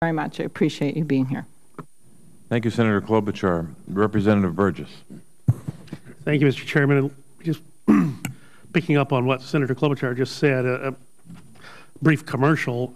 very much. I appreciate you being here. Thank you, Senator Klobuchar. Representative Burgess. Thank you, Mr. Chairman. Just picking up on what Senator Klobuchar just said, a brief commercial.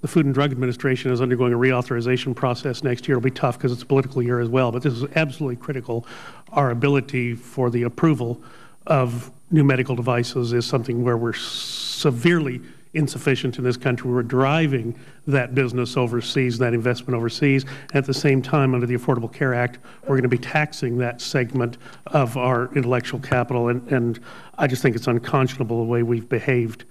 The Food and Drug Administration is undergoing a reauthorization process next year. It'll be tough because it's a political year as well, but this is absolutely critical. Our ability for the approval of new medical devices is something where we're severely insufficient in this country. We're driving that business overseas, that investment overseas. At the same time, under the Affordable Care Act, we're going to be taxing that segment of our intellectual capital, and I just think it's unconscionable the way we've behaved.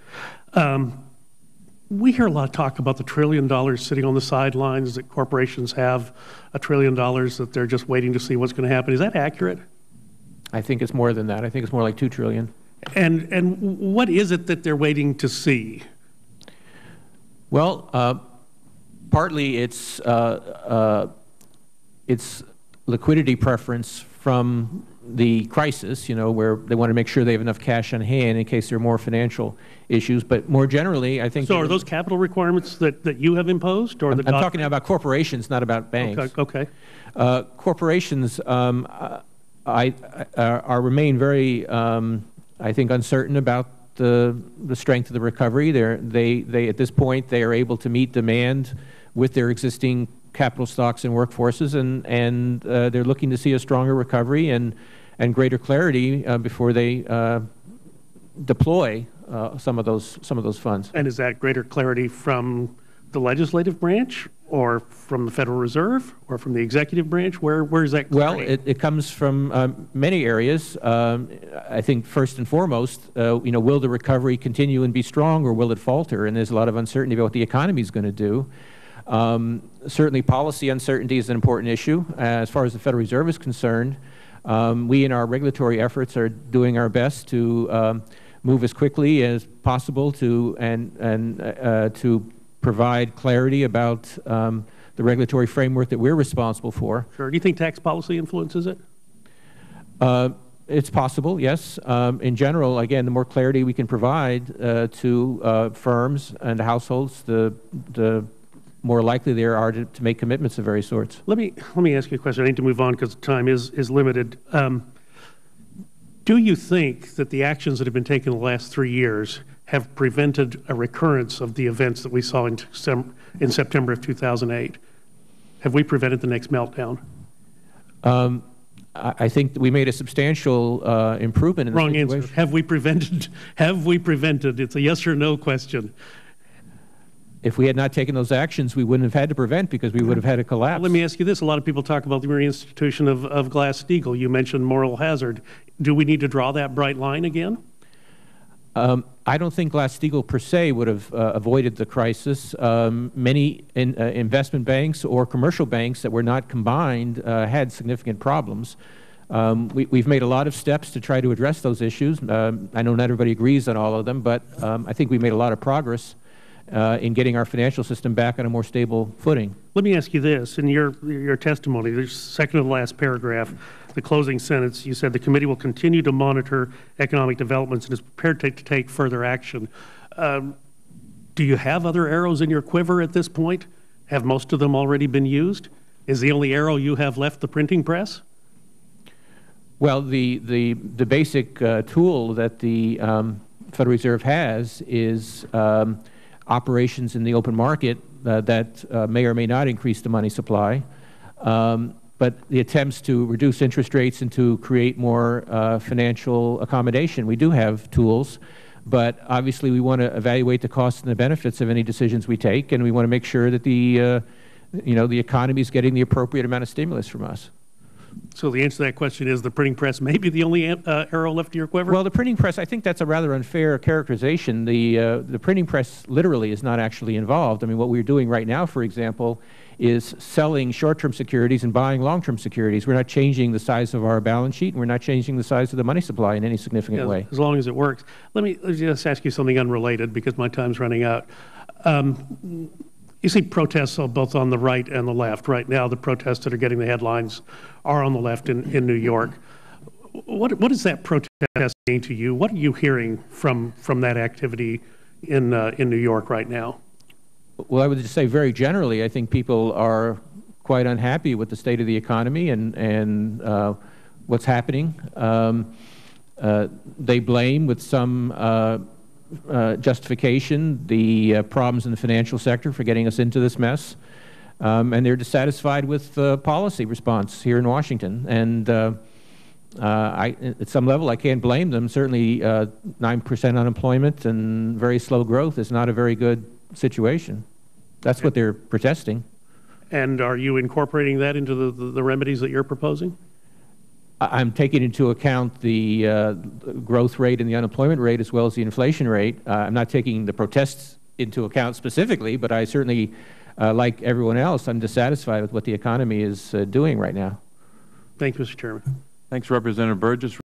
We hear a lot of talk about the $1 trillion sitting on the sidelines, that corporations have $1 trillion that they're just waiting to see what's going to happen. Is that accurate? I think it's more than that. I think it's more like $2 trillion. And what is it that they're waiting to see? Well, partly it's liquidity preference from the crisis, you know, where they want to make sure they have enough cash on hand in case there are more financial issues. But more generally, I think— So are those capital requirements that you have imposed? Or I'm talking now about corporations, not about banks. Okay. Corporations remain very, I think, uncertain about the strength of the recovery. They at this point, they are able to meet demand with their existing capital stocks and workforces, and they're looking to see a stronger recovery and greater clarity before they deploy some of those funds. And is that greater clarity from the legislative branch, or from the Federal Reserve, or from the executive branch? Where is that clarity? Well, it comes from many areas. I think first and foremost, you know, will the recovery continue and be strong, or will it falter? And there's a lot of uncertainty about what the economy is going to do. Certainly, policy uncertainty is an important issue. As far as the Federal Reserve is concerned, we in our regulatory efforts are doing our best to move as quickly as possible to to provide clarity about the regulatory framework that we're responsible for. Sure. Do you think tax policy influences it? It's possible, yes. In general, again, the more clarity we can provide to firms and households, the more likely they are to make commitments of various sorts. Let me ask you a question. I need to move on because time is limited. Do you think that the actions that have been taken in the last 3 years have prevented a recurrence of the events that we saw in September of 2008? Have we prevented the next meltdown? I think that we made a substantial improvement in the situation. Wrong answer. Have we prevented? Have we prevented? It's a yes or no question. If we had not taken those actions, we wouldn't have had to prevent, because we would have had a collapse. Let me ask you this. A lot of people talk about the reinstitution of Glass-Steagall. You mentioned moral hazard. Do we need to draw that bright line again? I don't think Glass-Steagall per se would have avoided the crisis. Many investment banks or commercial banks that were not combined had significant problems. We've made a lot of steps to try to address those issues. I know not everybody agrees on all of them, but I think we made a lot of progress in getting our financial system back on a more stable footing. Let me ask you this. In your testimony, the second to the last paragraph, the closing sentence, you said the committee will continue to monitor economic developments and is prepared to take further action. Do you have other arrows in your quiver at this point? Have most of them already been used? Is the only arrow you have left the printing press? Well, the basic tool that the Federal Reserve has is operations in the open market that may or may not increase the money supply. But the attempts to reduce interest rates and to create more financial accommodation, we do have tools, but obviously we want to evaluate the costs and the benefits of any decisions we take, and we want to make sure that the economy is getting the appropriate amount of stimulus from us. So the answer to that question is the printing press may be the only arrow left in your quiver? Well, the printing press, I think that's a rather unfair characterization. The printing press literally is not actually involved. I mean, what we're doing right now, for example, is selling short-term securities and buying long-term securities. We're not changing the size of our balance sheet, and we're not changing the size of the money supply in any significant way. As long as it works. Let me just ask you something unrelated, because my time's running out. You see protests both on the right and the left. Right now, the protests that are getting the headlines are on the left in New York. What is that protest mean to you? What are you hearing from that activity in New York right now? Well, I would just say very generally, I think people are quite unhappy with the state of the economy and what's happening. They blame, with some justification, the problems in the financial sector for getting us into this mess. And they're dissatisfied with the policy response here in Washington. And at some level, I can't blame them. Certainly, 9% unemployment and very slow growth is not a very good situation. That's what they're protesting. And are you incorporating that into the remedies that you're proposing? I'm taking into account the growth rate and the unemployment rate as well as the inflation rate. I'm not taking the protests into account specifically, but I certainly, like everyone else, I'm dissatisfied with what the economy is doing right now. Thank you, Mr. Chairman. Thanks, Representative Burgess.